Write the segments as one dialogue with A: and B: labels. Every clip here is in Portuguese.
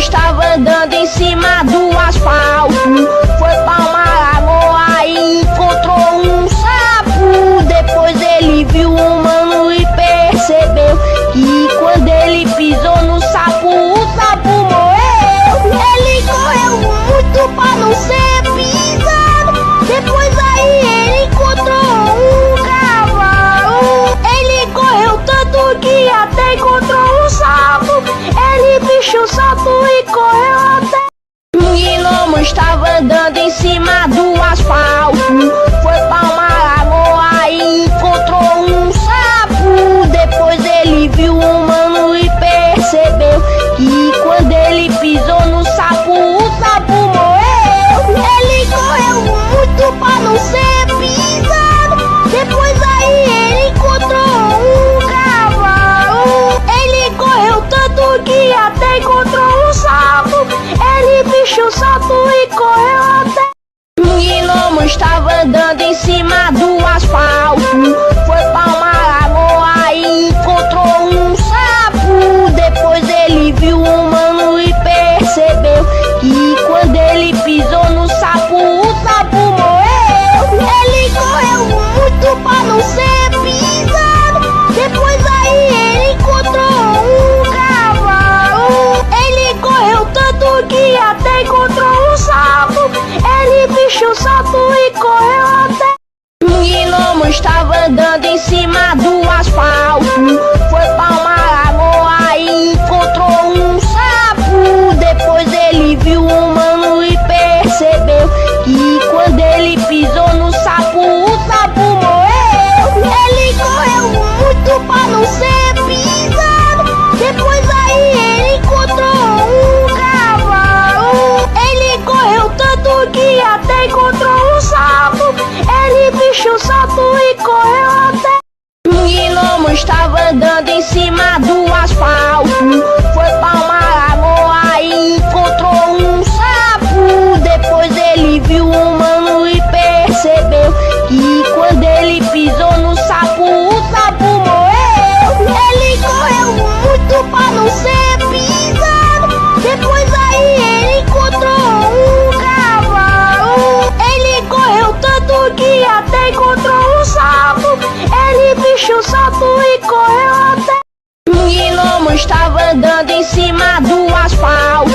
A: estava andando em cima do asfalto. Foi pra uma lagoa e encontrou um sapo. Depois ele viu um mano e percebeu que quando ele pisou no sapo, o sapo morreu. Ele correu muito pra não ser pisado. Depois aí ele encontrou um cavalo. Ele correu tanto que até encontrou um sapo. Ele bichou o sapo e correu até. Um gnomo estava andando em cima do asfalto. Foi pra uma lagoa e encontrou um sapo. Depois ele viu um mano e percebeu que quando ele pisou no sapo, o sapo morreu. Ele correu muito pra não ser pisado. Depois aí ele encontrou um cavalo. Ele correu tanto que até encontrou um sapo. Ele bichou o sapo e correu até. Um gnomo estava andando em cima do asfalto. Foi pra uma lagoa e encontrou um sapo. Depois ele viu um mano e percebeu que quando ele pisou no sapo, o sapo morreu. Ele correu muito pra não ser pisado. Depois aí ele encontrou um cavalo. Ele correu tanto que até encontrou um sapo. Ele bichou o sapo e correu até. Um gnomo estava andando em cima do asfalto. Foi pra uma lagoa e encontrou um sapo. Depois ele viu um mano e percebeu que quando ele pisou no sapo, o sapo morreu. Ele correu muito pra não ser pisado. Depois aí ele encontrou um cavalo. Ele correu tanto que até encontrou um sapo. Ele bichou o sapo e correu até. Um gnomo estava andando em cima do asfalto. Foi pra uma lagoa e encontrou um sapo. Depois ele viu um mano e percebeu que quando ele pisou no sapo, o sapo morreu. Ele correu muito pra não ser pisado. Depois aí ele encontrou um cavalo. Ele correu tanto que até encontrou um sapo. Ele bichou o sapo e correu até. Um gnomo estava andando em cima do asfalto.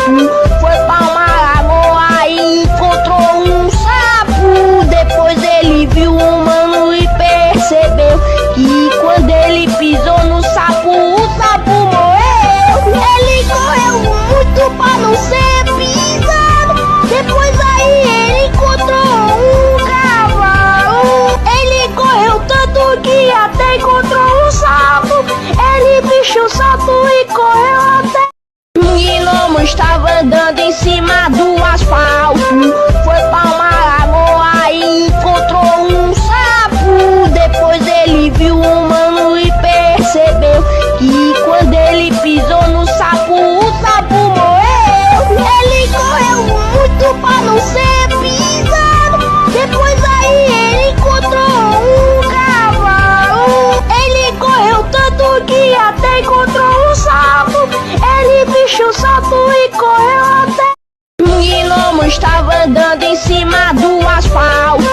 A: Foi pra uma lagoa e encontrou um sapo. Depois ele viu um mano e percebeu que quando ele pisou no sapo, o sapo morreu. Ele correu muito pra não ser pisado. Depois aí ele encontrou um cavalo. Ele correu tanto que até encontrou um sapo. Ele bichou o sapo e correu até. Um gnomo estava andando em cima do asfalto. Foi pra uma lagoa e encontrou um sapo. Depois ele viu um mano e percebeu que quando ele pisou no sapo, o sapo morreu. Ele correu muito pra não ser pisado. Depois aí ele encontrou um cavalo. Ele correu tanto que até encontrou um sapo. Ele bichou o sapo e correu até. Um gnomo estava andando em cima do asfalto.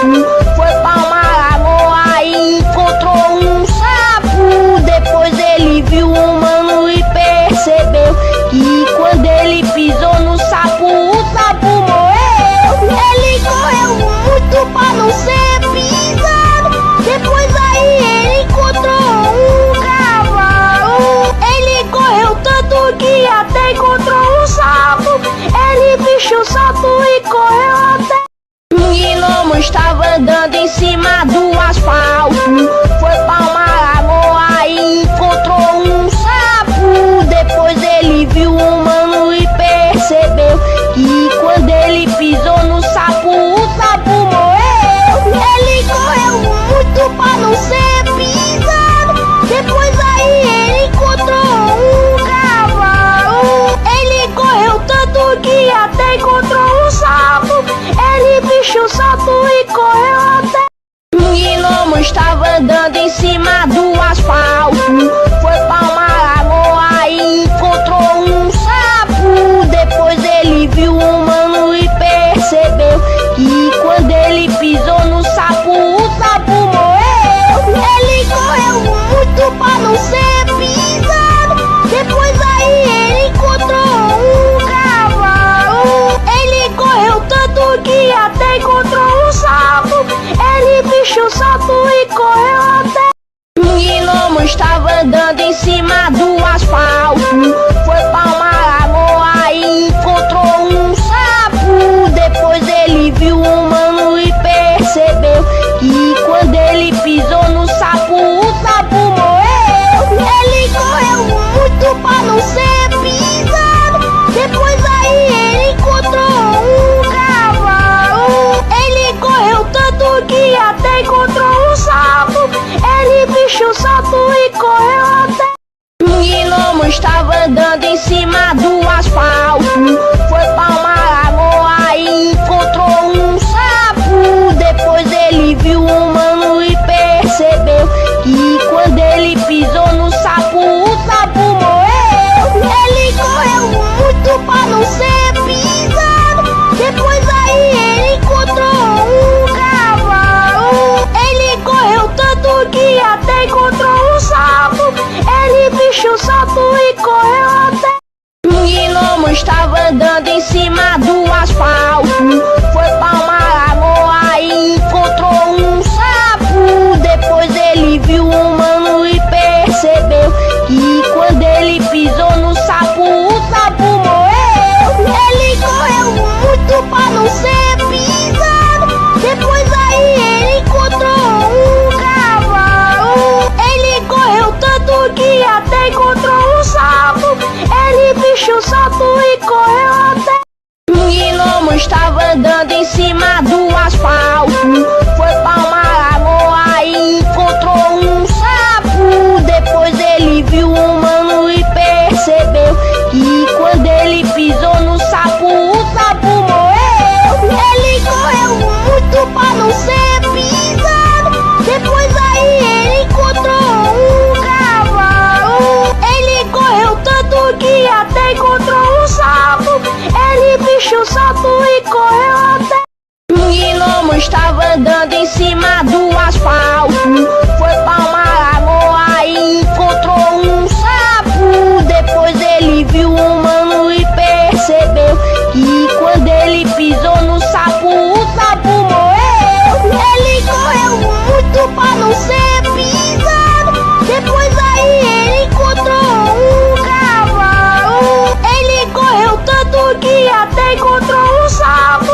A: Foi pra uma lagoa e encontrou um sapo. Depois ele viu um mano e percebeu que quando ele pisou no sapo, o sapo morreu. Ele correu muito pra não ser pisado. Depois aí ele encontrou um cavalo. Ele correu tanto que até encontrou um sapo. Ele bichou o sapo e correu até. Um gnomo estava andando em cima do asfalto. Foi pra uma lagoa e encontrou um sapo. Depois ele viu um mano e percebeu em cima do asfalto, foi pra uma lagoa e encontrou um sapo. Depois ele viu um mano e percebeu que quando ele pisou no sapo, o sapo morreu. Ele correu muito pra não ser pisado. Depois aí ele encontrou um cavalo. Ele correu tanto que até encontrou um sapo. Ele bicho o sapo e correu até. Um gnomo estava andando em cima do asfalto, foi pra uma lagoa e encontrou um sapo. Depois ele viu um mano e percebeu que quando ele pisou no sapo, o sapo morreu. Ele correu muito pra não ser pisado. Depois aí ele encontrou um cavalo. Ele correu tanto que até encontrou um sapo. Ele bicho o sapo e correu até. Um gnomo estava andando em cima do asfalto, foi pra uma lagoa e encontrou um sapo. Depois ele viu um mano e percebeu que quando ele pisou no sapo, o sapo morreu. Ele correu muito pra não ser pisado. Depois aí ele encontrou um cavalo. Ele correu tanto que até encontrou um sapo. Ele bicho o sapo e correu até. Um gnomo estava andando em cima do asfalto, foi pra uma lagoa e encontrou um sapo. Depois ele viu um mano e percebeu que quando ele pisou no sapo, o sapo morreu. Ele correu muito pra não ser pisado. Depois aí ele encontrou um cavalo. Ele correu tanto que até encontrou um sapo. Ele bicho o sapo e correu até. Um gnomo estava andando em cima do asfalto, foi pra uma lagoa e encontrou um sapo. Depois ele viu um mano e percebeu que quando ele pisou no sapo, o sapo morreu. Ele correu muito pra não ser pisado. Depois aí ele encontrou um cavalo. Ele correu tanto que até encontrou um sapo.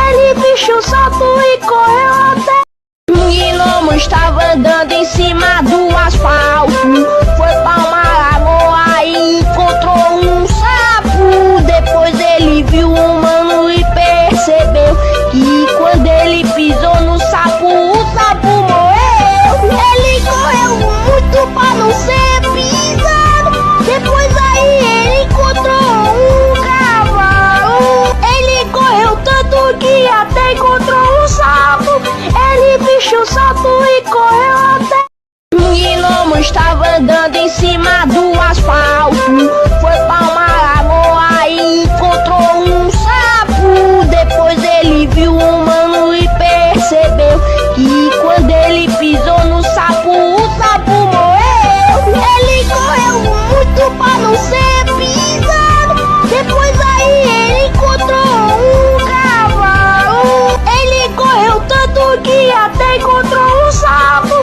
A: Ele bicho o sapo e correu até. Um gnomo estava andando em cima do asfalto, foi pra uma lagoa e encontrou um sapo. Depois ele viu um mano e percebeu que quando ele pisou no sapo, o sapo morreu. Ele correu muito pra não ser pisado. Depois aí ele encontrou um cavalo. Ele correu tanto que até encontrou um sapo. Ele bicho o sapo e correu até. Um gnomo estava andando em cima do asfalto, foi pra uma lagoa e encontrou um sapo. Depois ele viu um mano e percebeu que quando ele pisou no sapo, o sapo morreu. Ele correu muito pra não ser pisado. Depois aí ele encontrou um cavalo. Ele correu tanto que até encontrou um sapo.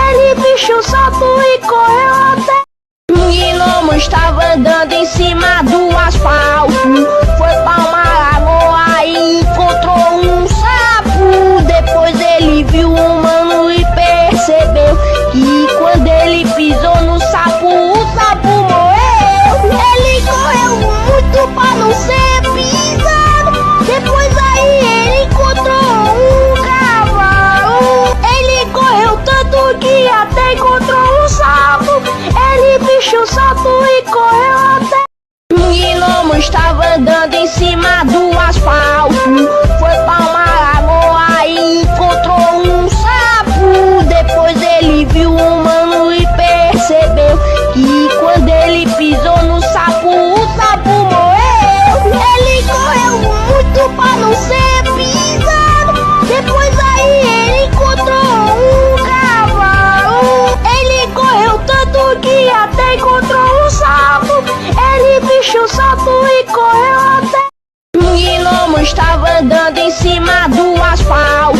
A: Ele bicho o sapo e correu até. Um gnomo estava andando em cima do asfalto, foi pra uma lagoa e encontrou um sapo. Depois ele viu um mano e percebeu que quando ele pisou no sapo, o sapo morreu. Ele correu muito pra não ser pisado. Depois aí ele encontrou um cavalo. Ele correu tanto que até encontrou um sapo. Ele bicho o sapo e correu até. Um gnomo estava andando em cima do asfalto, foi pra uma lagoa e encontrou um sapo. Depois ele viu um mano e percebeu que quando ele pisou no sapo, o sapo morreu. Ele correu muito pra não ser pisado. Depois aí ele encontrou um cavalo. Ele correu tanto que até encontrou um sapo. Ele bicho o sapo e correu até. Um gnomo estava andando em cima do asfalto,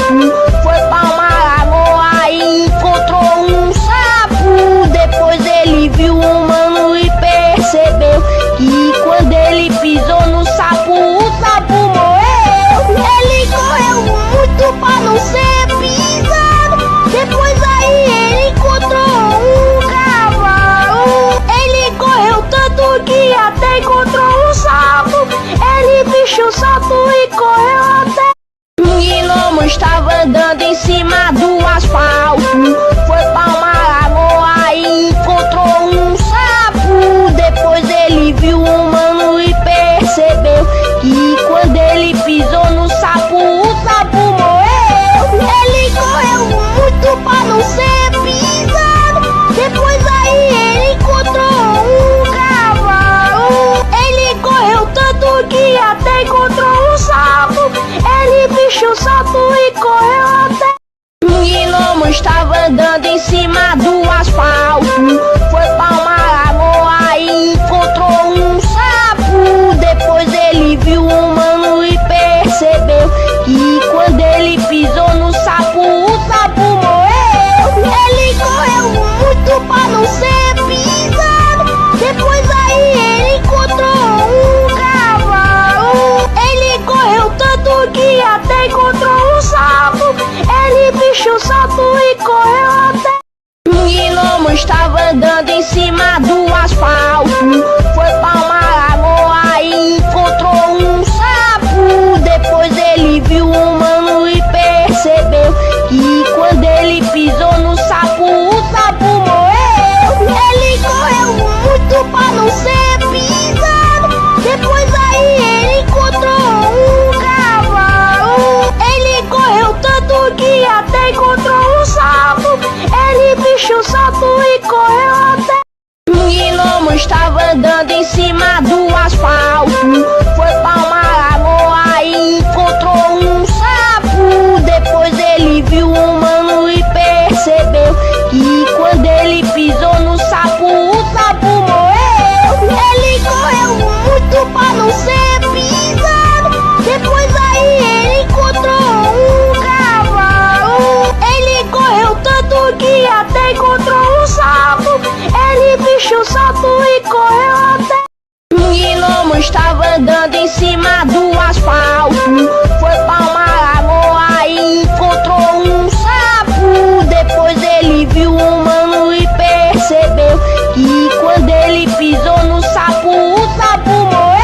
A: foi pra uma lagoa e encontrou um sapo. Depois ele viu um bicho saltou e correu até. Um gnomo estava andando em cima do asfalto. Foi pra uma lagoa e encontrou um sapo. Depois ele viu um humano e percebeu que quando ele pisou no sapo, o sapo morreu. Ele correu muito pra não ser pisado. Depois aí ele encontrou um cavalo. Ele correu tanto que até encontrou um sapo. Ele bicho saltou e correu até. Um gnomo estava andando em cima do asfalto. Foi pra uma lagoa e encontrou um sapo. Depois ele viu um humano e percebeu que quando ele pisou no sapo, o sapo morreu. Ele correu muito pra não ser pisado. Depois aí ele encontrou um cavalo. Ele correu tanto que até encontrou um sapo. Ele bicho saltou e correu até. Um gnomo estava andando em cima do asfalto. Foi pra uma lagoa e encontrou um sapo. Depois ele viu um humano e percebeu que quando ele pisou no sapo, o sapo morreu. Ele correu muito pra não ser pisado. Depois aí ele encontrou um cavalo. Ele correu tanto que até encontrou um sapo. Ele bicho saltou e correu até. Um gnomo estava andando em cima do asfalto. Foi pra uma lagoa e encontrou um sapo. Depois ele viu um humano e percebeu que quando ele pisou no sapo, o sapo morreu.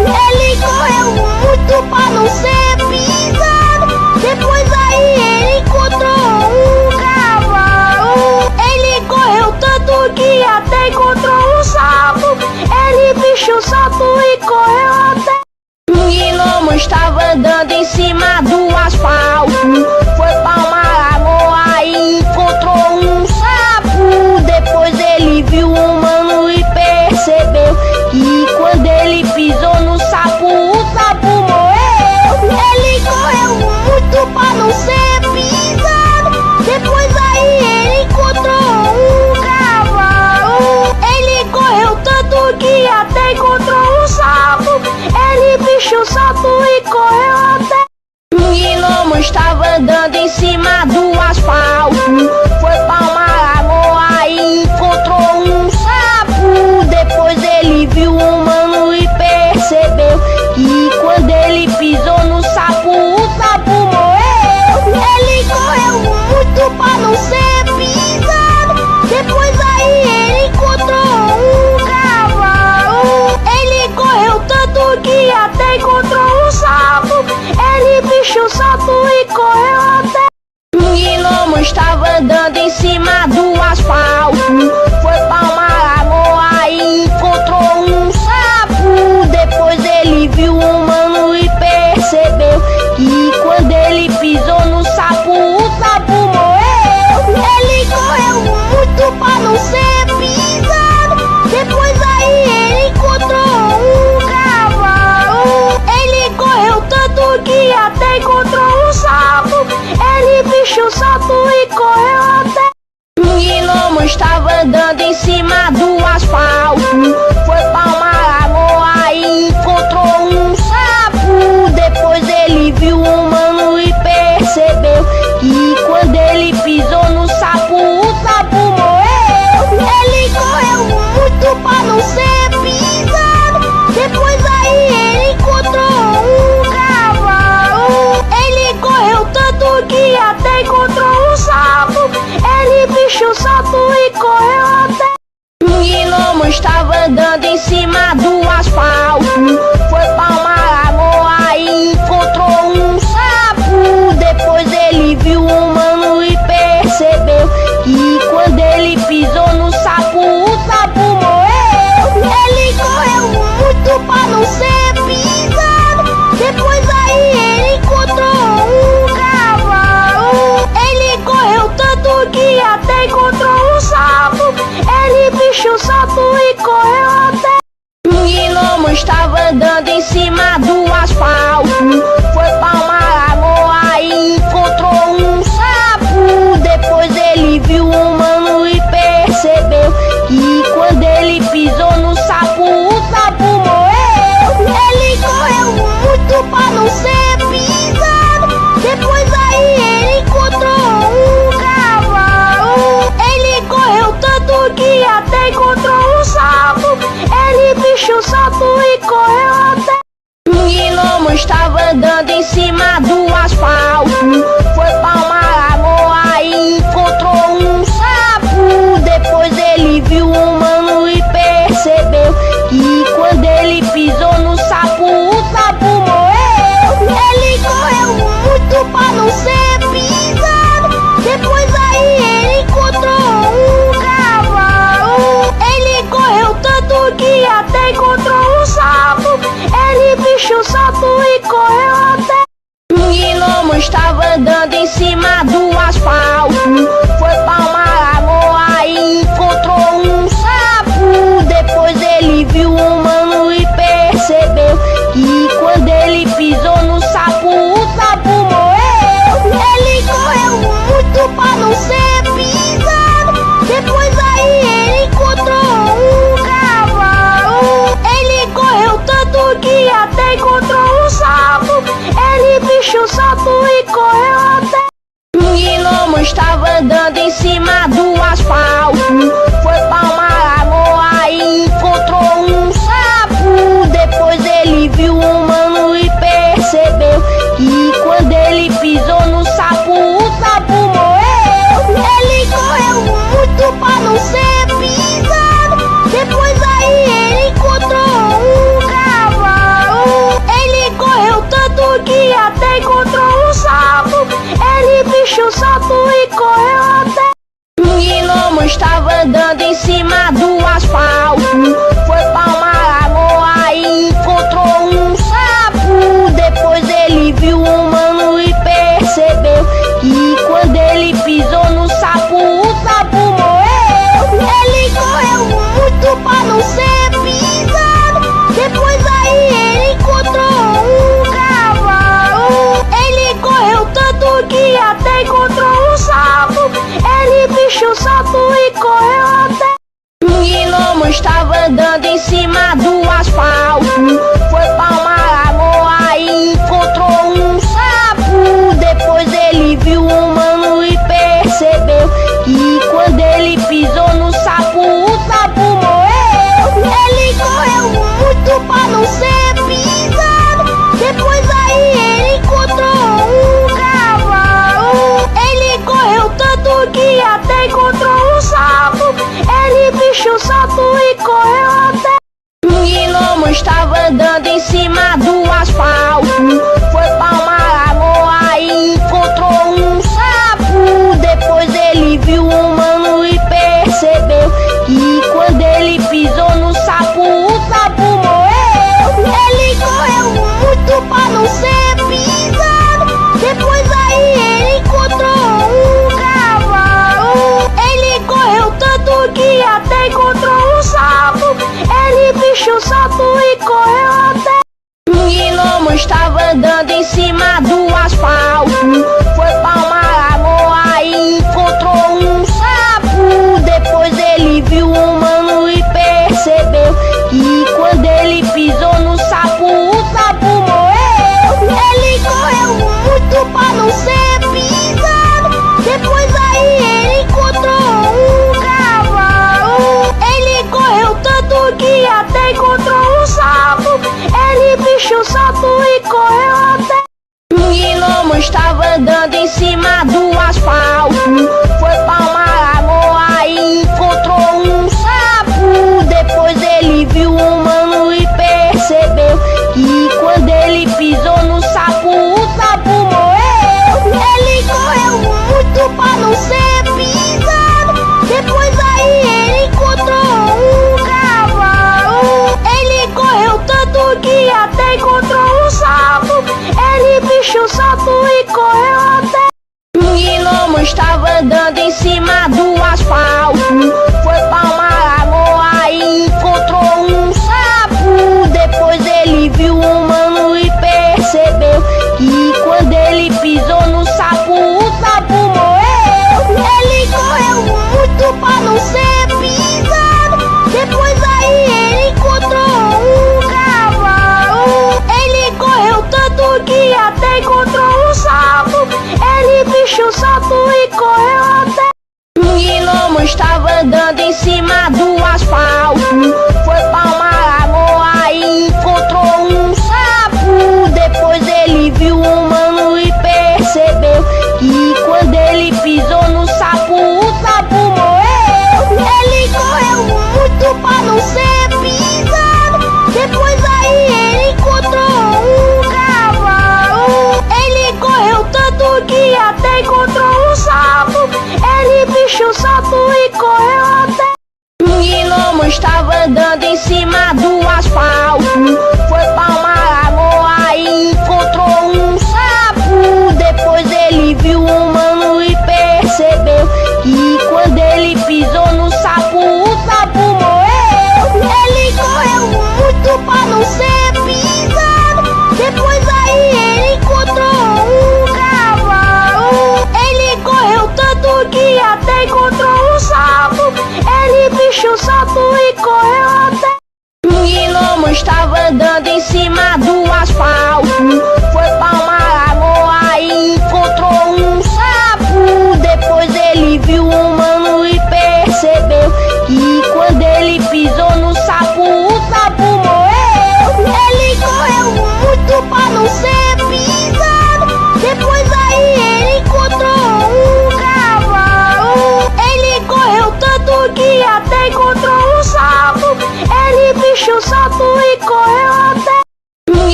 A: Ele correu muito pra não ser pisado. Depois aí ele encontrou um cavalo. Ele correu tanto que até encontrou um sapo. Ele bicho saltou e correu até. Um gnomo estava andando em cima do asfalto. Foi pra uma lagoa e encontrou um sapo. Depois ele viu um humano e percebeu que quando ele pisou no sapo, o sapo morreu. Ele correu muito pra não ser pisado. Depois aí ele encontrou um cavalo. Ele correu tanto que até encontrou um sapo. Ele bicho saltou e correu até. Um gnomo estava andando em cima do asfalto. Foi pra uma lagoa e encontrou um sapo. Depois ele viu um humano e percebeu que quando ele pisou no sapo, o sapo morreu. Ele correu muito pra não ser pisado. Depois aí ele encontrou um cavalo. Ele correu tanto que até encontrou um sapo. Ele bicho saltou e correu até. Um gnomo estava andando em cima do asfalto. Foi pra uma lagoa e encontrou um sapo. Depois ele viu um humano e percebeu que quando ele pisou no sapo, o sapo morreu. Ele correu muito pra não ser pisado. Depois aí ele encontrou um cavalo. Ele correu tanto que até encontrou um sapo. Ele bicho saltou e correu até. Um gnomo estava andando em cima do asfalto. Foi pra uma lagoa e encontrou um sapo. Depois ele viu um humano e percebeu que quando ele pisou no sapo, o sapo morreu. Ele correu muito pra não ser pisado. Depois aí ele encontrou um cavalo. Ele correu tanto que até encontrou um sapo. Ele bicho saltou e correu até. Um gnomo estava andando em cima do asfalto. Foi pra uma lagoa e encontrou um sapo. Depois ele viu um humano e percebeu que quando ele pisou no sapo, o sapo morreu. Ele correu muito pra não ser pisado. Depois aí ele encontrou um cavalo. Ele correu tanto que até encontrou um sapo. Ele bicho saltou e correu até. Um gnomo estava andando em cima do asfalto. Foi pra uma lagoa em cima do asfalto. Foi pra uma lagoa e encontrou um sapo. Depois ele viu um mano e percebeu que quando ele pisou no sapo, o sapo morreu. Ele correu muito pra não ser pisado. Depois aí ele encontrou um cavalo. Ele correu tanto que até encontrou um sapo. Ele bicho o sapo e correu até. Um gnomo estava andando em cima do asfalto. Foi pra uma lagoa e encontrou um sapo. Depois ele viu um mano e percebeu que quando ele pisou no sapo, o sapo morreu. Ele correu muito pra não ser pisado. Depois aí ele encontrou um cavalo. Ele correu tanto que até encontrou um sapo. Ele bicho o sapo e correu até. Um gnomo estava andando em cima do asfalto. Foi pra uma lagoa e encontrou um sapo. Depois ele viu um mano e percebeu que quando ele pisou no sapo, o sapo morreu. Ele correu muito pra não ser pisado. Depois aí ele encontrou um cavalo. Ele correu tanto que até encontrou um sapo. Ele bicho o sapo e correu até. Um gnomo estava andando em cima do asfalto. Foi pra uma lagoa e encontrou um sapo. Depois ele viu um mano e percebeu que quando ele pisou no sapo, o sapo morreu. Ele correu muito pra não ser pisado. Depois aí ele encontrou um cavalo. Ele correu tanto que até encontrou um sapo. Ele bicho o sapo e correu até. Um gnomo estava andando em cima do asfalto. Foi pra uma lagoa e encontrou um sapo. Depois ele viu um mano e percebeu que quando ele pisou no sapo, o sapo morreu. Ele correu muito pra não ser pisado. Depois aí ele encontrou um cavalo. Ele correu tanto que até encontrou um sapo. Ele bicho o sapo e correu até. Um gnomo estava andando em cima do asfalto. Foi pra uma lagoa e encontrou um sapo. Depois ele viu um mano e percebeu que quando ele pisou no sapo, o sapo morreu. Ele correu muito pra não ser pisado. Depois aí ele encontrou um cavalo. Ele correu tanto que até encontrou um sapo. Ele bicho o sapo e correu até. Um gnomo estava andando em cima do asfalto. Foi pra uma lagoa e encontrou um sapo. Depois ele viu um mano e percebeu que quando ele pisou no sapo, o sapo morreu. Ele correu muito pra não ser pisado. Depois aí ele encontrou um cavalo. Ele correu tanto que até encontrou um sapo. Ele bicho o sapo e correu até. Um gnomo estava andando em cima do asfalto. Foi pra uma lagoa e encontrou um sapo. Depois ele viu um mano e percebeu que quando ele pisou no sapo, o sapo morreu. Ele correu muito pra não ser pisado. Depois aí ele encontrou um cavalo. Ele correu tanto que até encontrou um sapo. Ele bicho o sapo e correu até. Um gnomo estava andando em cima do asfalto. Foi pra uma lagoa e encontrou um sapo. Depois ele viu um mano e percebeu que quando ele pisou no sapo, o sapo morreu. Ele correu muito pra não ser pisado. Depois aí ele encontrou um cavalo. Ele correu tanto que até encontrou um sapo. Ele bicho o sapo e correu até. Um gnomo estava andando em cima do asfalto. Foi pra uma lagoa e encontrou um sapo. Depois ele viu um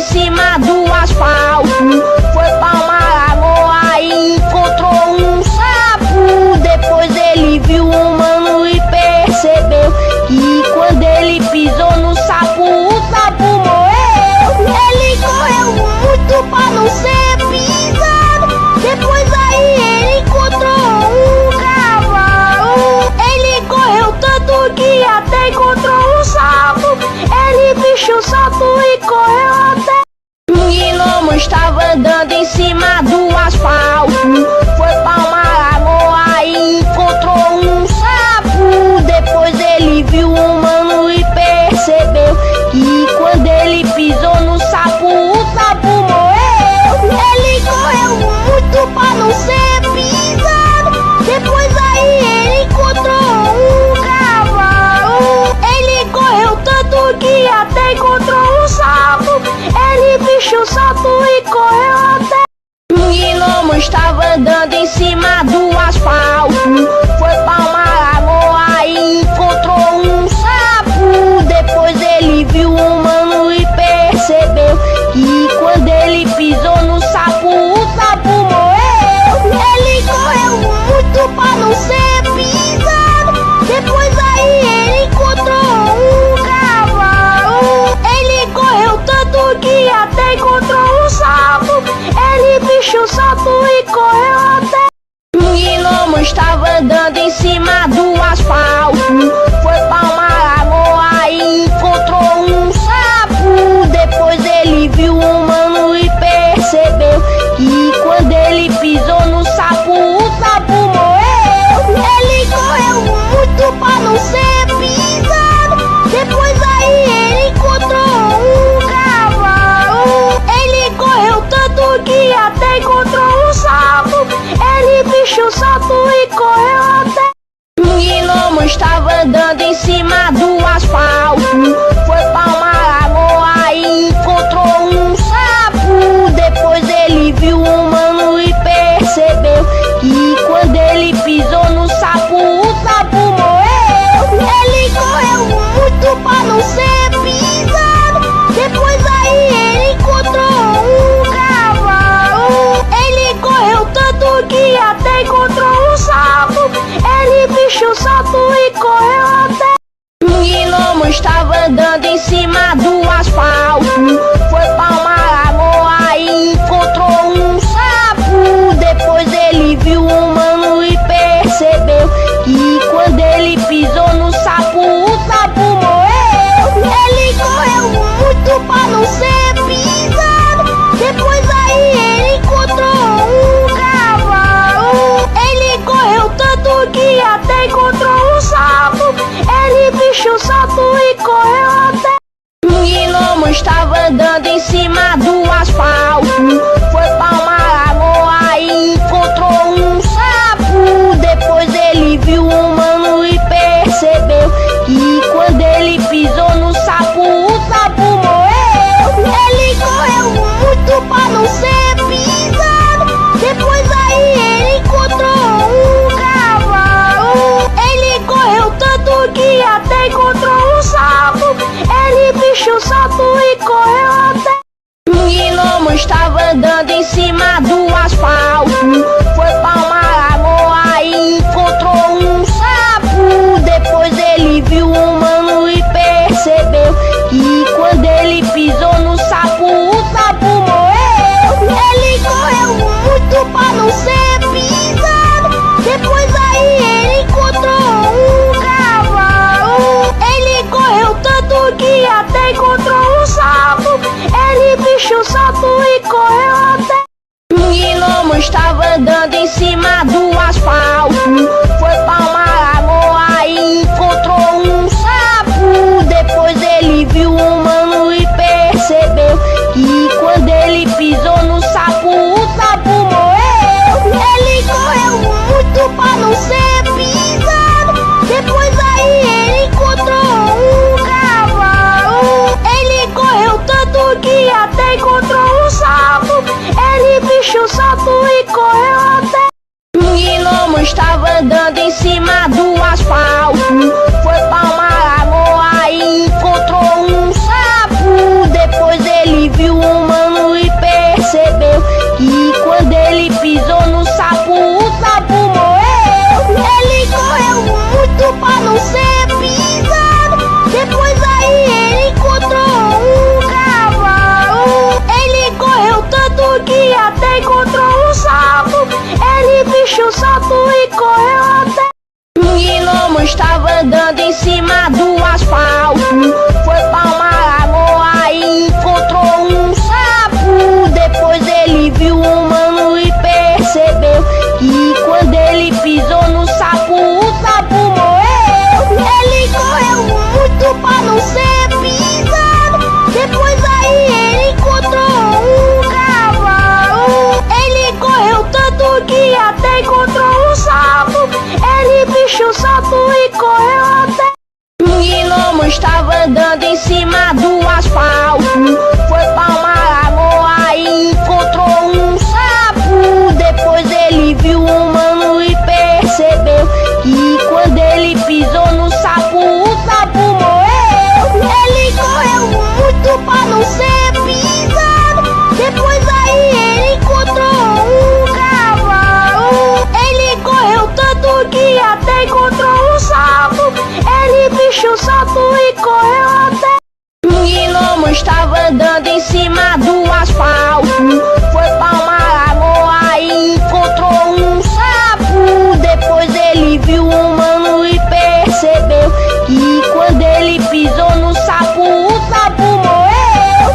A: em cima do asfalto, foi pra uma lagoa e encontrou um sapo. Depois ele viu um mano e percebeu que quando ele pisou no sapo, o sapo morreu. Ele correu muito pra não ser pisado. Depois aí ele encontrou um cavalo. Ele correu tanto que até encontrou um sapo. Ele bicho o sapo e correu até. Um gnomo estava andando em cima do asfalto, foi pra uma lagoa e encontrou um sapo. Depois ele viu um mano e percebeu que quando ele pisou no sapo, o sapo morreu. Ele correu muito pra não ser pisado. Depois aí ele encontrou um cavalo. Ele correu tanto que até encontrou um sapo. Ele bicho o sapo e correu até. Um gnomo estava andando em cima do asfalto, foi pra uma lagoa e encontrou um sapo. Depois ele viu um mano e percebeu que quando ele pisou no sapo, o sapo morreu. Ele correu muito pra não ser pisado. Depois aí ele encontrou um cavalo. Ele correu tanto que até encontrou um sapo. Ele bicho o sapo e correu até. Um gnomo estava andando em cima do asfalto, foi pra uma lagoa e encontrou um sapo. Depois ele viu um mano e percebeu que quando ele pisou no sapo, o sapo morreu. Ele correu muito pra não ser pisado. Depois aí ele encontrou um cavalo. Ele correu tanto que até encontrou um sapo. Ele bicho o sapo e correu até. Um gnomo estava andando em cima do asfalto, foi pra uma lagoa e encontrou um sapo. Depois ele viu um mano e percebeu que quando ele pisou no sapo, o sapo morreu. Ele correu muito pra não ser pisado. Depois aí ele encontrou um cavalo. Ele correu tanto que até encontrou um sapo. Ele bicho o sapo e correu até. Um gnomo estava andando em cima do asfalto, foi pra uma lagoa e encontrou um sapo. Depois ele viu um mano e percebeu que quando ele pisou no sapo, o sapo morreu. Ele correu muito pra não ser pisado. Depois aí ele encontrou um cavalo. Ele correu tanto que até encontrou um sapo. Ele bicho o sapo e correu até. Um gnomo estava andando em cima do asfalto, foi pra uma lagoa e encontrou um sapo. Depois ele viu um mano e percebeu que quando ele pisou no sapo, o sapo morreu. Ele correu muito pra não ser pisado. Depois aí ele encontrou um cavalo. Ele correu tanto que até encontrou um sapo. Ele bicho o sapo e correu até. Um gnomo estava andando em cima do asfalto, foi pra uma lagoa e encontrou um sapo. Depois ele viu um mano e percebeu que quando ele pisou no sapo, o sapo morreu. Ele correu muito pra não ser pisado. Depois aí ele encontrou um cavalo. Ele correu tanto que até encontrou um sapo. Ele bicho o sapo e correu até. Um gnomo estava andando em cima do asfalto, foi pra uma lagoa e encontrou um sapo. Depois ele viu um mano e percebeu que quando ele pisou no sapo, o sapo morreu. Ele correu muito pra não ser pisado. Depois aí ele encontrou um cavalo. Ele correu tanto que até encontrou um sapo. Ele bicho o sapo e correu até. Um gnomo estava andando em cima do asfalto, foi pra uma lagoa e encontrou um sapo. Depois ele viu um andando em cima do asfalto, foi pra uma lagoa e encontrou um sapo. Depois ele viu um mano e percebeu que quando ele pisou no sapo, o sapo morreu. Ele correu muito pra não ser pisado. Depois aí ele encontrou um cavalo. Ele correu tanto que até encontrou um sapo. Ele bichou o sapo e correu até. Um gnomo estava andando em cima do asfalto, foi pra uma lagoa e encontrou um sapo. Depois ele viu um mano e percebeu que quando ele pisou no sapo, o sapo morreu. Ele correu muito pra não ser pisado. Depois aí ele encontrou um cavalo. Ele correu tanto que até encontrou um sapo. Ele bichou o sapo e correu até. Um gnomo estava andando em cima do asfalto, foi pra uma lagoa e encontrou um sapo. Depois ele viu um mano e percebeu que quando ele pisou no sapo, o sapo morreu.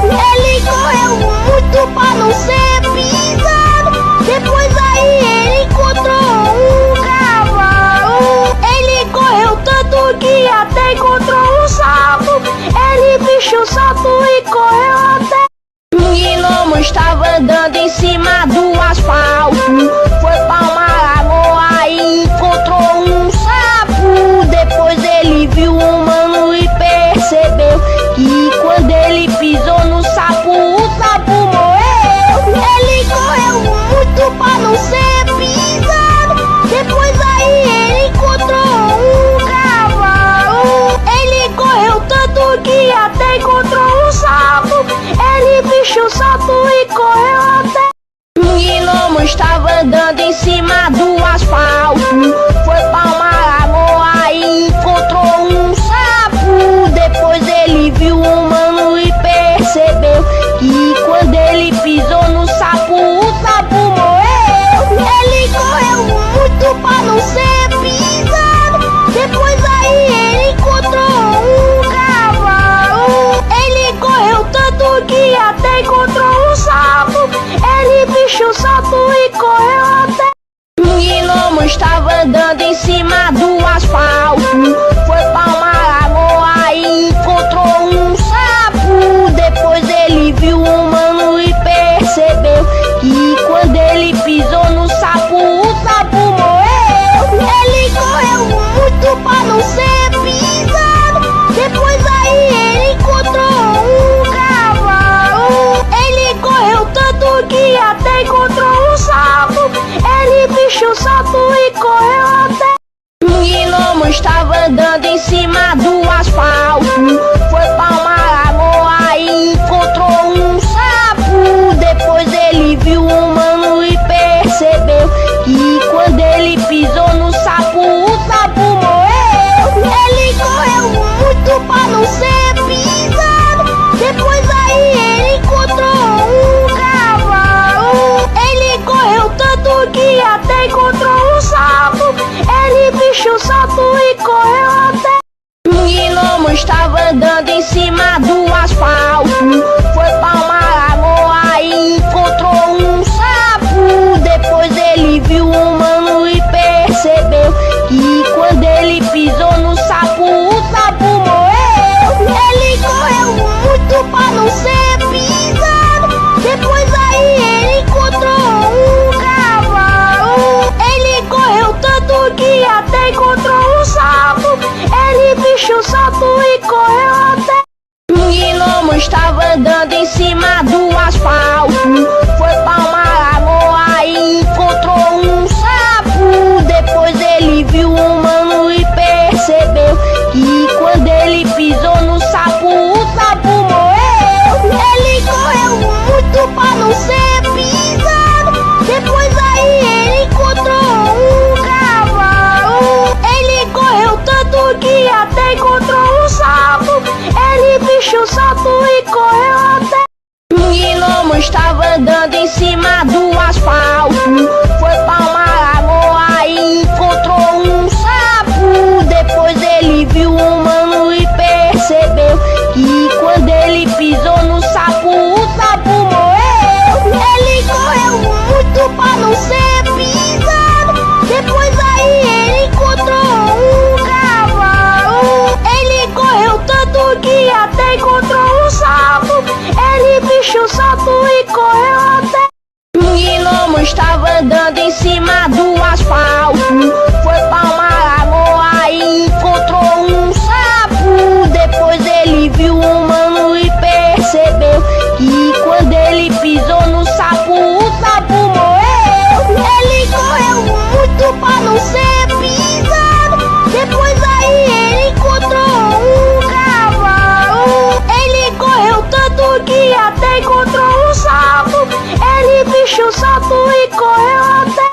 A: Ele correu muito pra não ser pisado. Depois aí ele encontrou um cavalo. Ele correu tanto que até encontrou um sapo. Ele bichou o sapo e correu até. Um gnomo estava andando em cima do asfalto, foi pra uma lagoa e encontrou um sapo. Depois ele viu um mano e percebeu que quando ele pisou no sapo, o sapo morreu. Ele correu muito pra não ser pisado. Depois aí ele encontrou um cavalo. Ele correu tanto que até encontrou um sapo. Ele bichou o sapo e correu até. Um gnomo estava andando em cima do asfalto, foi pra uma lagoa e encontrou um sapo. Depois ele viu um mano e percebeu que quando ele pisou no sapo, o sapo morreu. Ele correu muito pra não ser pisado. Depois aí ele encontrou um cavalo. Ele correu tanto que até encontrou um sapo. Ele bichou o sapo e correu até. Um gnomo estava andando em cima do asfalto, foi pra uma lagoa e encontrou um sapo. Depois ele viu um mano e percebeu que quando ele pisou no sapo, o sapo morreu. Ele correu muito pra não ser pisado. Depois aí ele encontrou um cavalo. Ele correu tanto que até encontrou um sapo. Ele bichou o sapo e correu até. Um gnomo estava andando em cima do asfalto, foi pra uma lagoa e encontrou um sapo. Depois ele viu um mano e percebeu que quando ele pisou no sapo, o sapo morreu. Ele correu muito pra não ser pisado. Depois aí ele encontrou um cavalo. Ele correu tanto que até encontrou um sapo. Ele bichou o sapo e correu até. Um gnomo estava andando em cima do asfalto, foi pra uma lagoa e encontrou um sapo. Depois ele viu um mano e percebeu que quando ele pisou no sapo, o sapo morreu. Ele correu muito pra não ser pisado. Depois aí ele encontrou um cavalo. Ele correu tanto que até encontrou um sapo. Ele bichou o sapo e correu até. Um gnomo estava andando em cima do asfalto, foi pra uma lagoa e encontrou um sapo. Depois ele viu um mano e percebeu que quando ele pisou no sapo, o sapo morreu. Ele correu muito pra não ser pisado. Depois aí ele encontrou um cavalo. Ele correu tanto que até encontrou um sapo. Ele bichou o sapo e correu até. Um gnomo estava andando em cima do asfalto, foi pra uma lagoa e encontrou um sapo. Depois ele não ser pisado. Depois aí ele encontrou um cavalo. Ele correu tanto que até encontrou um sapo. Ele vestiu o salto e correu até.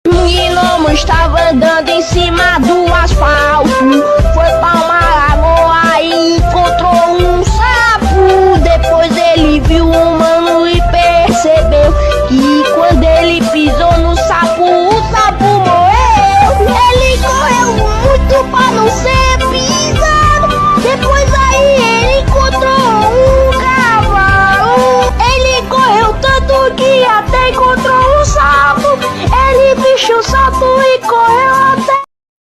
A: Um gnomo estava andando em cima do asfalto. Foi pra uma lagoa e encontrou um sapo. Depois ele viu um humano e percebeu que quando ele pisou no sapo, o sapo morreu. Ele correu muito pra não ser pisado. Depois aí ele encontrou um cavalo. Ele correu tanto que até encontrou um sapo. Ele vestiu o salto e correu até.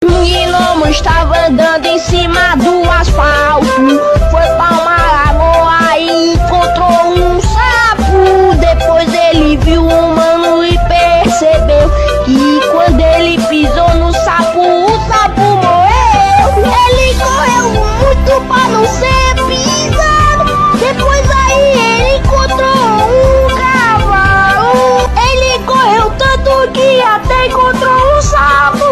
A: Um gnomo estava andando em cima do asfalto. Foi pra uma lagoa e encontrou um sapo. Depois ele viu um humano e percebeu que quando ele pisou no sapo, o sapo morreu. Ele correu muito pra não ser pisado. Depois aí ele encontrou um cavalo. Ele correu tanto que até encontrou um sapo.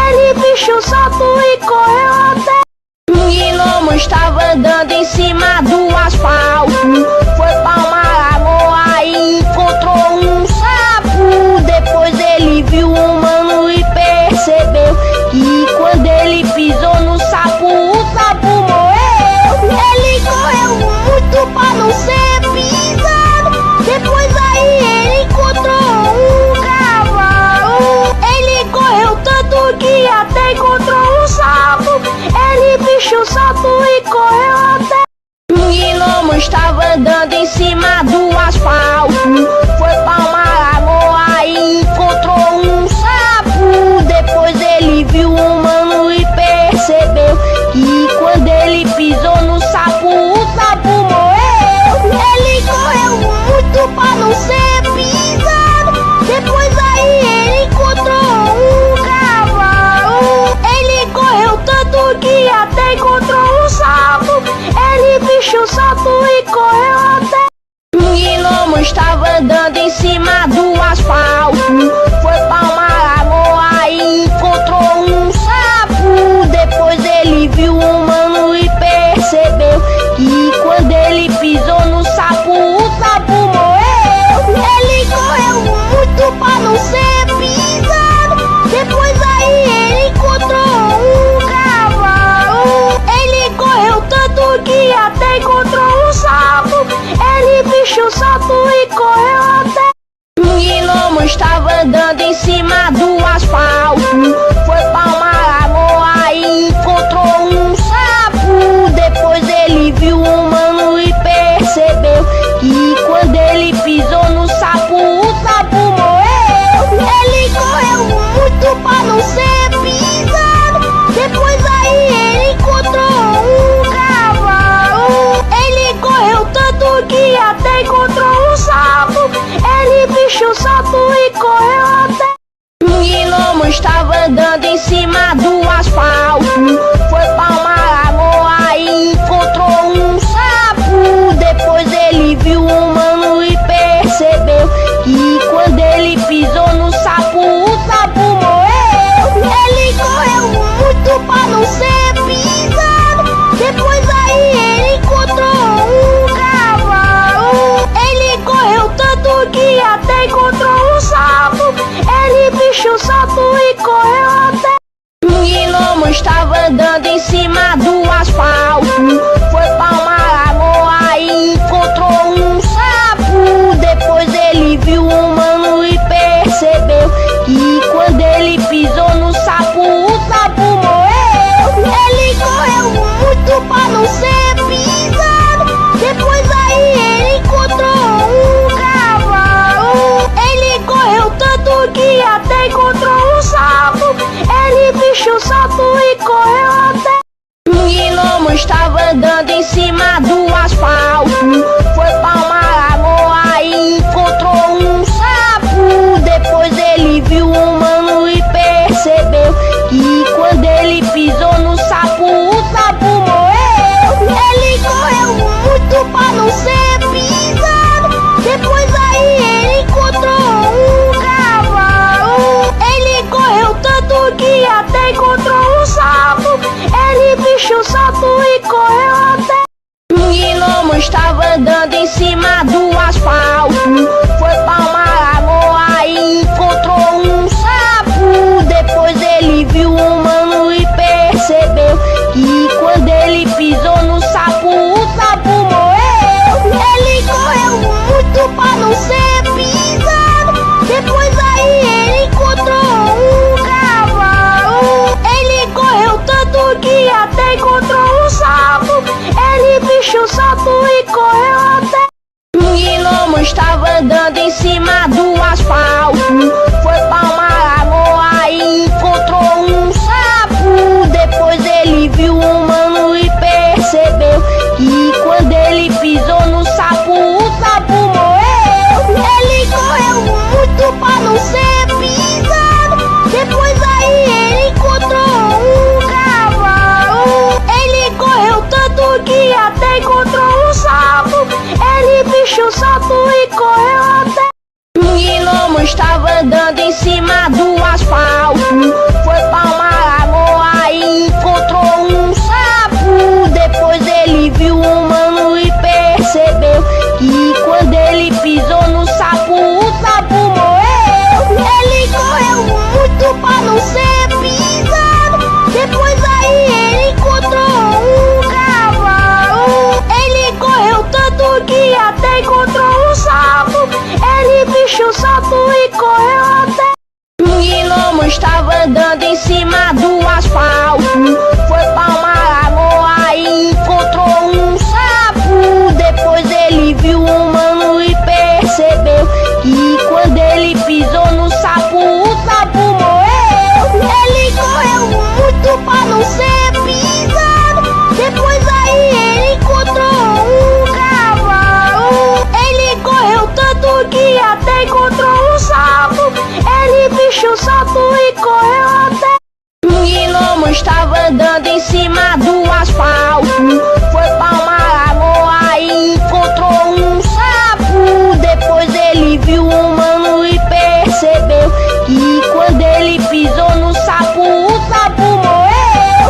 A: Ele vestiu o salto e correu até. Um gnomo estava andando em cima do asfalto. Foi pra uma lagoa e encontrou um sapo. Depois ele viu um humano e percebeu que quando ele pisou no sapo, o sapo morreu. Ele correu muito pra não ser pisado. Depois aí ele encontrou um cavalo. Ele correu tanto que até encontrou um sapo. Ele vestiu o salto e correu até. Um gnomo estava andando em cima do asfalto. Foi pra uma lagoa e encontrou um sapo. Depois ele viu um humano e percebeu que quando ele pisou no sapo, o sapo morreu. Ele correu muito pra não ser pisado. Depois aí ele encontrou um cavalo. Ele correu tanto que até encontrou um sapo. Ele vestiu o salto e correu até. Um gnomo estava andando em cima do asfalto. Foi pra uma lagoa e encontrou um sapo. Depois ele viu um humano e percebeu que quando ele pisou no sapo, o sapo morreu. Ele correu muito pra não ser pisado. Depois aí ele encontrou um cavalo. Ele correu tanto que até encontrou um sapo. Ele vestiu o salto e correu até. Um gnomo estava andando em cima do asfalto. Foi pra uma lagoa e encontrou um sapo. Depois ele viu um humano e percebeu que quando ele pisou no sapo, o sapo morreu. Ele correu muito pra não ser pisado. Depois aí ele encontrou um cavalo. Ele correu tanto que até encontrou um sapo. Ele vestiu o salto e correu até. Um gnomo estava andando em cima do asfalto. Foi pra uma lagoa e encontrou um sapo. Depois ele viu um humano e percebeu que quando ele pisou no sapo, o sapo morreu. Ele correu muito pra não ser pisado. Depois aí ele encontrou um cavalo. Ele correu tanto que até encontrou um sapo. Ele vestiu o salto e correu até. Um gnomo estava andando em cima do asfalto. Foi pra uma lagoa e encontrou um sapo. Depois ele viu um humano e percebeu que quando ele pisou no sapo, o sapo morreu. Ele correu muito pra não ser pisado. Depois aí ele encontrou um cavalo. Ele correu tanto que até encontrou um sapo. Ele vestiu o salto e correu até. Um gnomo estava andando em cima do asfalto. Foi pra uma lagoa e encontrou um sapo. Depois ele viu um humano e percebeu que quando ele pisou no sapo, o sapo morreu. Ele correu muito pra não ser pisado. Depois aí ele encontrou um cavalo. Ele correu tanto que estava andando em cima do asfalto, foi pra uma lagoa e encontrou um sapo. Depois ele viu um mano e percebeu que quando ele pisou no sapo, o sapo morreu. Ele correu muito pra não ser pisado, depois aí ele encontrou um cavalo. Ele correu tanto que até encontrou um sapo. Ele bicho o sapo e correu até. Um gnomo estava andando em cima do asfalto, foi pra uma lagoa e encontrou um sapo. Depois ele viu um mano e percebeu que quando ele pisou no sapo, o sapo morreu. Ele correu muito pra não ser pisado, depois aí ele encontrou um cavalo. Ele correu tanto que até encontrou um sapo. Ele bicho o sapo e correu até. Um gnomo estava andando em cima do asfalto, foi pra uma lagoa e encontrou um sapo. Depois ele viu um mano e percebeu que quando ele pisou no sapo, o sapo morreu. Ele correu muito pra não ser pisado, depois aí ele encontrou um cavalo. Ele correu tanto que até encontrou um sapo. Ele bicho o sapo e correu até. Um gnomo estava andando em cima do asfalto, foi pra uma lagoa e encontrou um sapo. Depois ele viu um mano e percebeu que quando ele pisou no sapo, o sapo morreu. Ele correu muito pra não ser pisado, depois aí ele encontrou um cavalo. Ele correu tanto que até encontrou um sapo. Ele bicho o sapo e correu até. Um gnomo estava andando em cima do asfalto, foi pra uma lagoa e encontrou um sapo. Depois ele viu um mano e percebeu que quando ele pisou no sapo, o sapo morreu.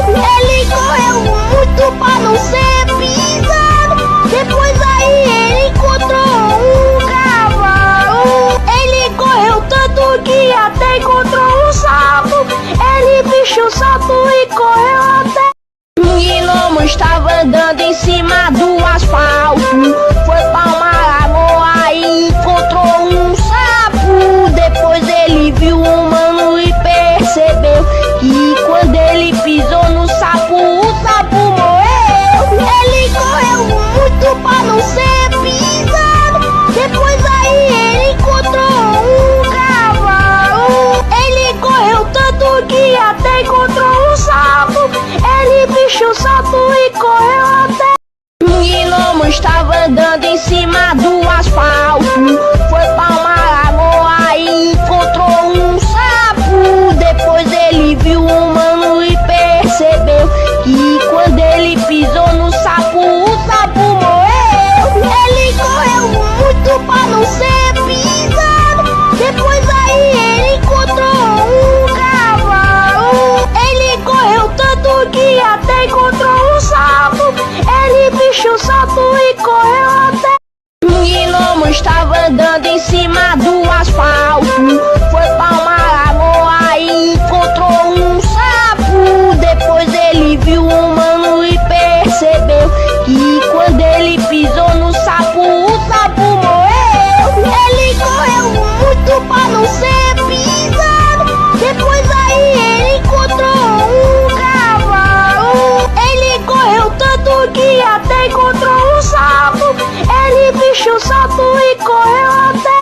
A: Ele correu muito pra não ser pisado, depois aí ele encontrou um cavalo. Ele correu tanto que até encontrou um sapo. Ele bicho o sapo e correu até. Um gnomo estava andando em cima do asfalto, foi pra uma lagoa e encontrou um sapo. Depois ele viu um mano e percebeu que quando ele pisou no sapo, o sapo morreu. Ele correu muito pra não ser pisado, depois aí ele encontrou um cavalo. Ele correu tanto que até encontrou um sapo. Ele bicho o sapo e correu até. Um gnomo estava andando em cima do asfalto, foi pra uma lagoa e encontrou um sapo. Depois ele viu um mano e percebeu que quando ele pisou no sapo, o sapo morreu. Ele correu muito pra não ser pisado, depois aí ele encontrou um cavalo. Ele correu tanto que até encontrou um sapo. Ele bicho o sapo e correu até. Um gnomo estava andando em cima do asfalto, foi pra uma lagoa e encontrou um sapo. Depois ele viu um mano e percebeu que quando ele pisou no sapo, o sapo morreu. Ele correu muito pra não ser pisado, depois aí ele encontrou um cavalo. Ele correu tanto que até encontrou um sapo. Ele bicho o sapo e correu até.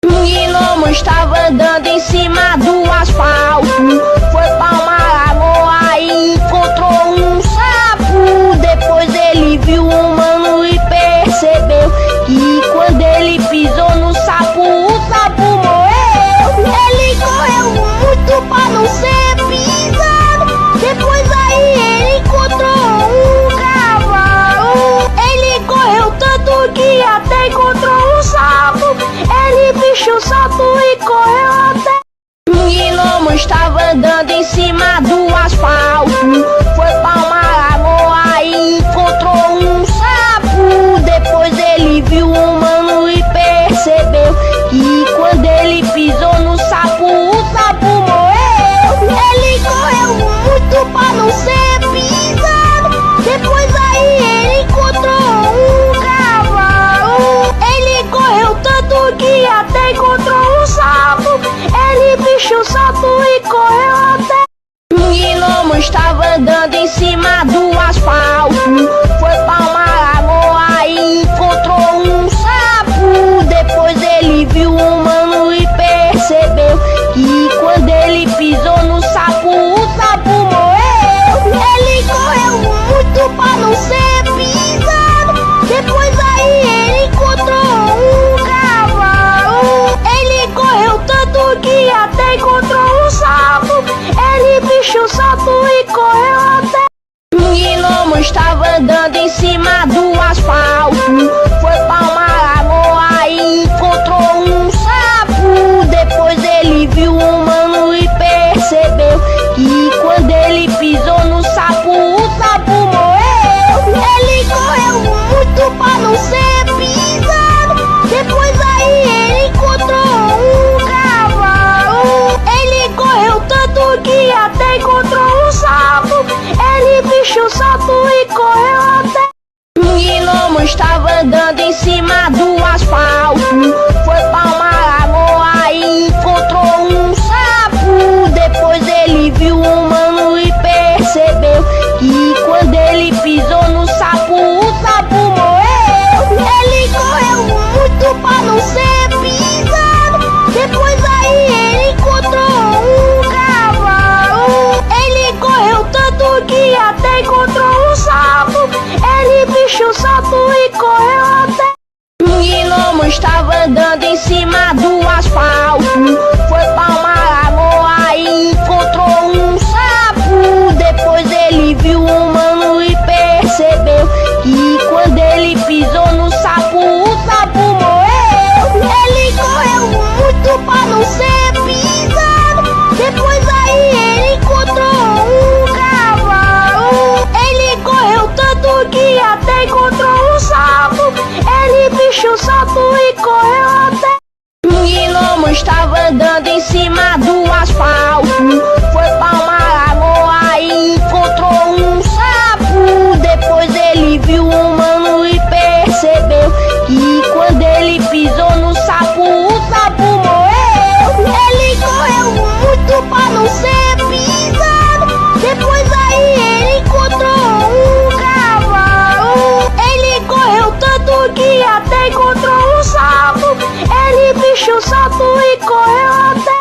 A: Um gnomo estava andando em cima do asfalto, foi pra uma lagoa e encontrou um sapo. Depois ele viu um mano e percebeu que quando ele pisou no sapo, o sapo morreu. Ele correu muito pra não ser pisado, depois aí ele encontrou um cavalo. Ele correu tanto que até encontrou um sapo. Ele bicho o sapo e correu até. Um gnomo estava andando em cima até encontrou um sapo. Ele bicho o sapo e correu até. Um gnomo estava andando em cima do asfalto. Foi pra uma lagoa e encontrou um sapo. Depois ele viu um humano e percebeu que quando ele pisou no sapo, o sapo morreu. Ele correu muito pra não ser pisado. Depois aí ele encontrou um cavalo. Ele correu tanto que até encontrou um sapo. Ele bicho o sapo e correu até. Um gnomo estava andando em cima do asfalto. Foi pra uma lagoa e encontrou um sapo. Depois ele viu um humano e percebeu que quando ele pisou no sapo, o sapo morreu. Ele correu muito pra não ser pisado. Depois aí ele encontrou um cavalo. Ele correu tanto que até encontrou um sapo. Ele bicho o sapo e correu até. Um gnomo estava andando em cima do asfalto. Foi pra uma lagoa e encontrou um sapo. Depois ele viu um humano e percebeu que quando ele pisou no sapo, o sapo morreu. Ele correu muito pra não ser pisado. Depois aí ele encontrou um cavalo. Ele correu tanto que até encontrou um sapo. Ele bicho o sapo e correu até. Um gnomo estava andando em cima do asfalto. Foi pra uma lagoa e encontrou um sapo. Depois ele viu um humano e percebeu que quando ele pisou no sapo, o sapo morreu. Ele correu muito pra não ser pisado. Depois aí ele encontrou um cavalo. Ele correu tanto que até encontrou um sapo. Ele bicho o sapo e correu até. Um gnomo estava andando em cima do asfalto. Foi pra uma lagoa e encontrou um sapo. Depois ele viu um humano e percebeu que quando ele pisou no sapo, o sapo morreu. Ele correu muito pra não ser pisado. Depois aí ele encontrou um cavalo. Ele correu tanto que até encontrou um sapo. Ele bicho o sapo e correu até.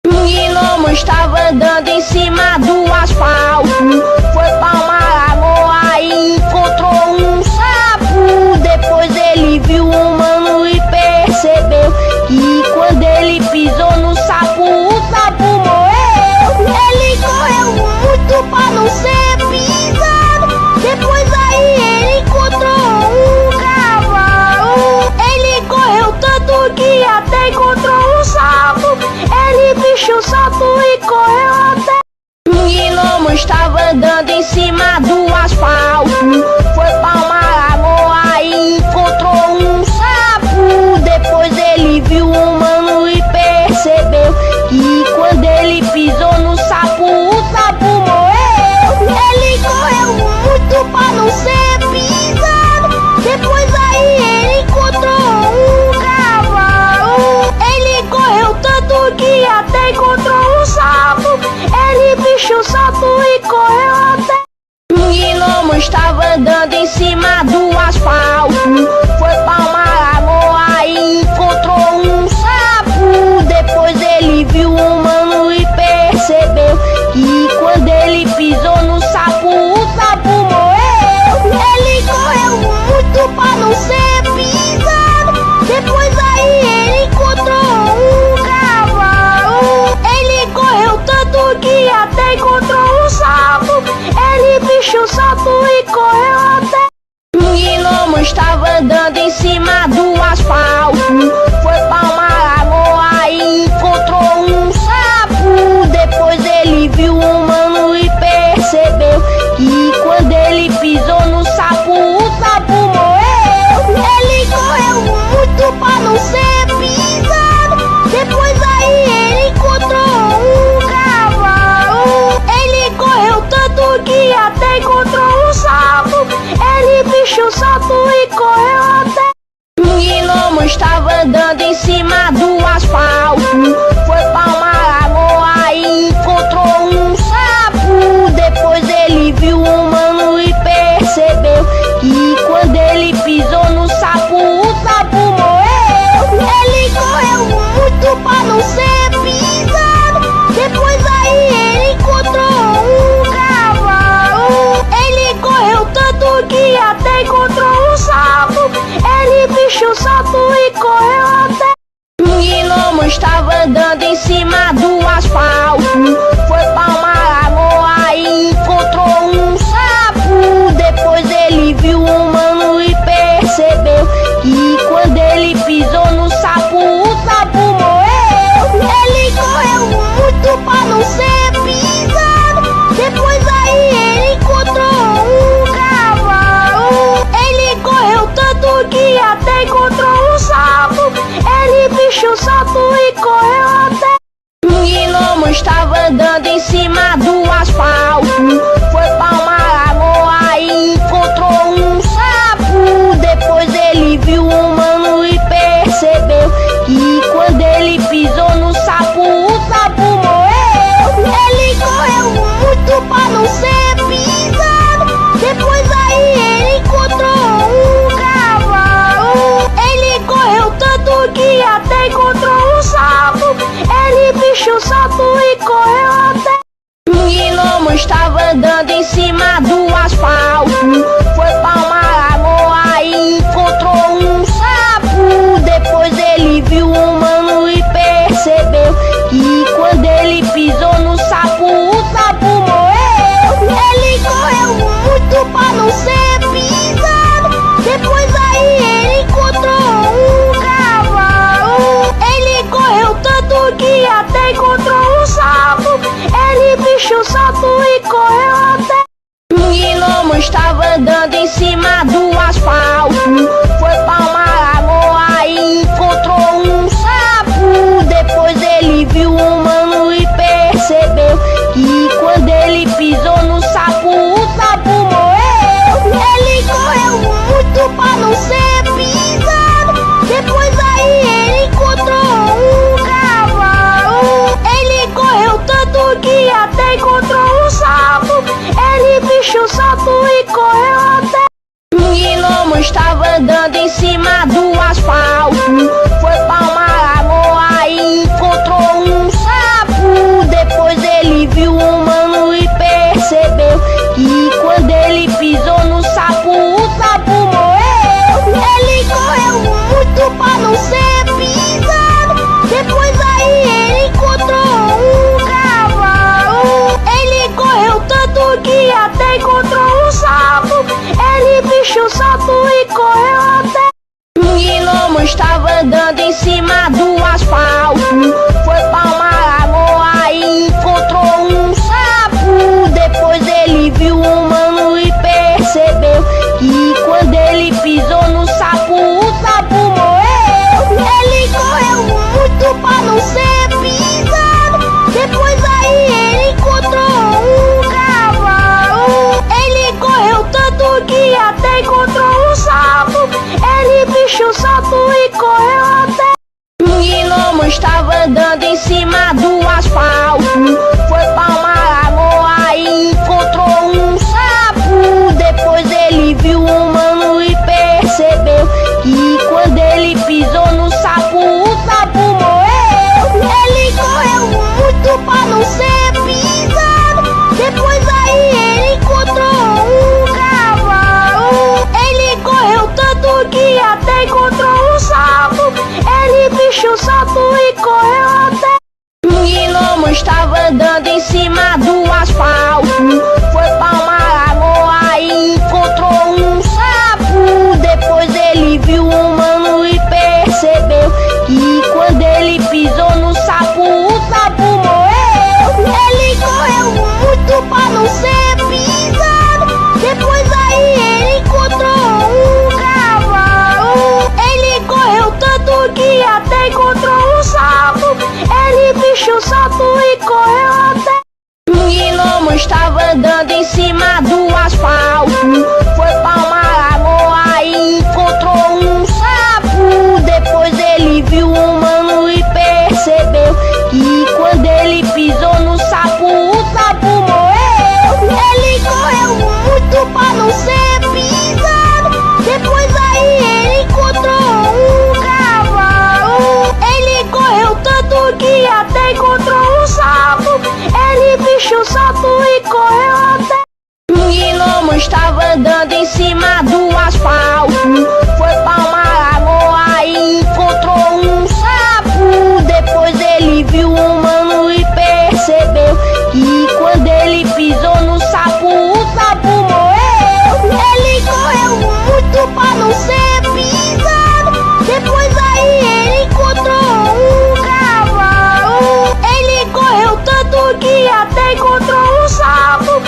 A: Um gnomo estava andando em cima do asfalto. Foi pra uma lagoa e encontrou um sapo. Depois ele viu um humano e percebeu que quando ele pisou no sapo, o sapo morreu. Ele correu muito pra não ser pisado. Depois aí ele encontrou um cavalo. Ele correu tanto que até encontrou um sapo. Ele bicho o sapo e correu até. Um gnomo estava andando em cima do asfalto. Foi pra uma lagoa e encontrou um sapo. Depois ele viu um humano e percebeu que quando ele pisou no sapo, o sapo morreu. Ele correu muito pra não ser pisado. Depois aí ele encontrou um cavalo. Ele correu tanto que até encontrou um sapo. Ele bicho o sapo e correu até. Um gnomo estava andando em cima do asfalto. Foi pra uma lagoa e encontrou um sapo. Depois ele viu um humano e percebeu que quando ele pisou no sapo, o sapo morreu. Ele correu muito pra não ser pisado. Depois aí ele encontrou um cavalo. Ele correu tanto que até encontrou um sapo. Ele bicho o sapo e correu até. Um gnomo estava andando em cima do asfalto. Foi pra uma lagoa e encontrou um sapo. Depois ele viu um humano e percebeu que quando ele pisou no sapo, o sapo morreu. Ele correu muito pra não ser pisado. Depois aí ele encontrou um cavalo. Ele correu tanto que até encontrou um sapo. Ele bicho o sapo e correu até. Um gnomo estava andando em cima do asfalto, foi pra uma lagoa e encontrou um sapo. Depois ele viu um mano e percebeu que quando ele pisou no sapo, o sapo morreu. Ele correu muito pra não ser pisado. Depois aí ele encontrou um cavalo. Ele correu tanto que até encontrou um sapo. Ele bicho o sapo e correu até. Um gnomo estava andando em cima do asfalto, foi pra uma lagoa e encontrou um sapo. Depois ele viu um mano e percebeu que quando ele pisou no sapo, o sapo morreu. Ele correu muito pra não ser pisado. Depois aí ele encontrou um cavalo. Ele correu tanto que até encontrou um sapo. Ele bicho o sapo e correu até. Um gnomo estava andando em cima do asfalto, foi pra uma lagoa e encontrou um sapo. Depois ele viu um mano e percebeu que quando ele pisou no sapo, o sapo morreu. Ele correu muito pra não ser pisado. Depois aí ele encontrou um cavalo. Ele correu tanto que até encontrou um sapo. Ele bicho o sapo e correu até. Um gnomo estava andando em cima do asfalto, foi pra uma lagoa e encontrou um sapo. Depois ele viu um mano e percebeu que quando ele pisou no sapo, o sapo morreu. Ele correu muito pra não ser pisado. Depois aí ele encontrou um cavalo. Ele correu tanto que até encontrou um sapo. Ele bicho o sapo e correu até. Um gnomo estava andando em cima do asfalto, foi pra uma lagoa e encontrou um sapo. Depois ele viu um mano e percebeu que quando ele pisou no sapo, o sapo morreu. Ele correu muito pra não ser pisado. Depois aí ele encontrou um cavalo. Ele correu tanto que até encontrou um sapo. Ele bicho o sapo e correu até. Um gnomo estava andando em cima do asfalto, foi pra uma lagoa e encontrou um sapo. Depois ele viu um mano e percebeu que quando ele pisou no sapo, o sapo morreu. Ele correu muito pra não ser pisado. Depois aí ele encontrou um cavalo. Ele correu tanto que até encontrou um sapo. Ele bicho o sapo e correu até. Um gnomo estava andando em cima do asfalto, foi pra uma lagoa e encontrou um sapo. Depois ele viu um mano e percebeu que quando ele pisou no sapo, o sapo morreu. Ele correu muito pra não ser pisado. Depois aí ele encontrou um cavalo. Ele correu tanto que até encontrou um sapo. Ele bicho o sapo e correu até. Um gnomo estava andando em cima do asfalto, foi pra uma lagoa e encontrou um sapo. Depois ele viu um mano e percebeu que quando ele pisou no sapo, o sapo morreu. Ele correu muito pra não ser pisado. Depois aí ele encontrou um cavalo. Ele correu tanto que até encontrou um sapo. estava andando em cima do asfalto. Foi pra uma lagoa e encontrou um sapo. Depois ele viu um mano e percebeu que quando ele pisou no sapo, o sapo morreu. Ele correu muito pra não ser pisado. Depois aí ele encontrou um cavalo. Ele correu tanto que até encontrou um sapo.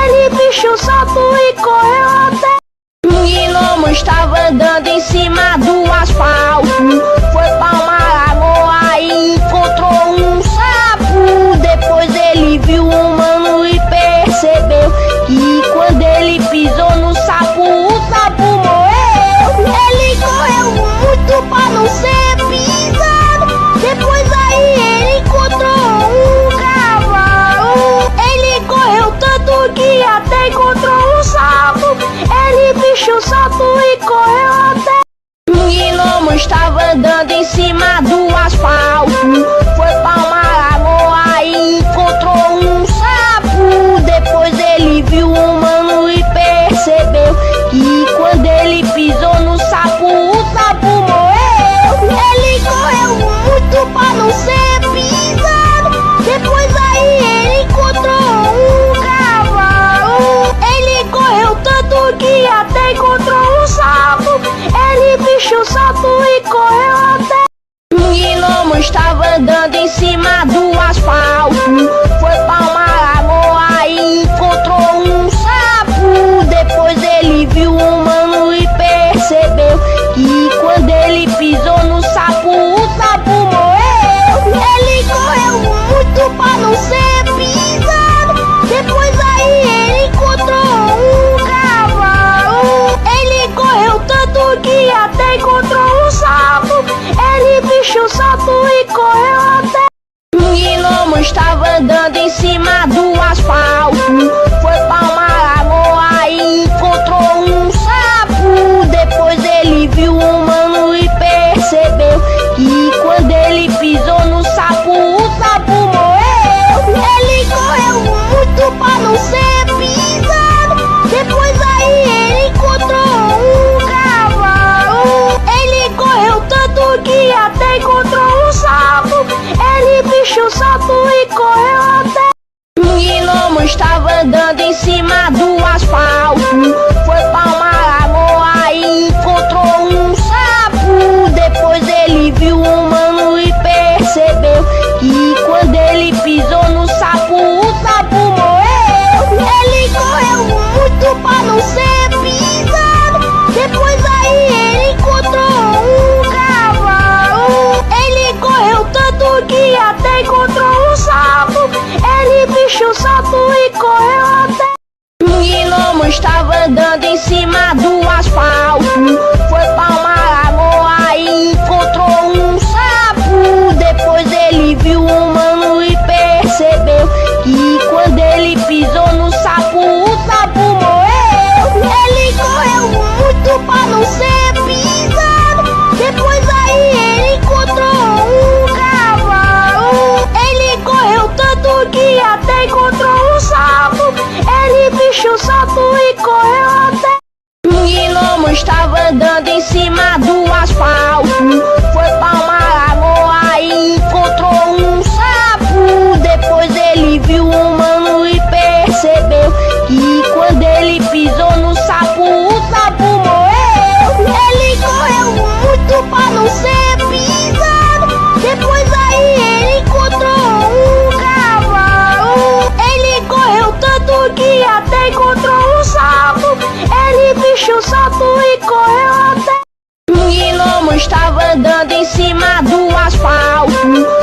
A: Ele bichou o sapo e correu até. Um gnomo estava andando em cima do asfalto. Foi pra uma lagoa e encontrou um sapo. Depois ele viu um mano e percebeu que quando ele pisou no sapo, o sapo morreu. Ele correu muito pra não ser pisado. Depois aí ele encontrou um cavalo. Ele correu tanto que até encontrou um sapo. Ele bichou o sapo e correu até. Um gnomo estava andando em cima do asfalto. Foi pra uma lagoa e encontrou um sapo. Depois ele viu um mano e percebeu que quando ele pisou no sapo, o sapo morreu. Ele correu muito pra não ser pisado. Depois aí ele encontrou um cavalo. Ele correu tanto que até encontrou um sapo. Ele bichou o sapo e correu até. Um gnomo estava andando em cima do asfalto. Foi pra uma lagoa e encontrou um sapo. Depois ele viu um mano e percebeu que quando ele pisou no sapo, o sapo morreu. Ele correu muito pra não ser pisado. Depois aí ele encontrou um cavalo. Ele correu tanto que até encontrou um sapo. Ele bichou o sapo e correu até. Um gnomo estava andando em cima do asfalto. Foi pra uma lagoa e encontrou um sapo. Depois ele viu um mano e percebeu que quando ele pisou no sapo, o sapo morreu. Ele correu muito pra não ser pisado. Depois aí ele encontrou um cavalo. Ele correu tanto que até encontrou um sapo. Ele bichou o sapo e correu até. Um gnomo estava andando em cima do asfalto. Foi pra uma lagoa e encontrou um sapo. Depois ele viu um mano e percebeu que quando ele pisou no sapo, o sapo morreu. Ele correu muito pra não ser pisado. Depois aí ele encontrou um cavalo. Ele correu tanto que até encontrou um sapo. Ele bichou o sapo e correu até. Um gnomo estava andando em cima do asfalto. Foi pra uma lagoa e encontrou um sapo. Depois ele viu um mano e percebeu que quando ele pisou no sapo, o sapo morreu. Ele correu muito pra não ser pisado. Depois aí ele encontrou um cavalo. Ele correu tanto que até encontrou um sapo. Ele bichou o sapo e correu até. Um gnomo estava andando em cima do asfalto. Foi pra uma lagoa e encontrou um sapo. Depois ele viu um mano e percebeu que quando ele pisou no sapo, o sapo morreu. Ele correu muito pra não ser pisado. Depois aí ele encontrou um cavalo. Ele correu tanto que até encontrou um sapo. Ele bichou o sapo e correu até. Um gnomo estava andando em cima do asfalto.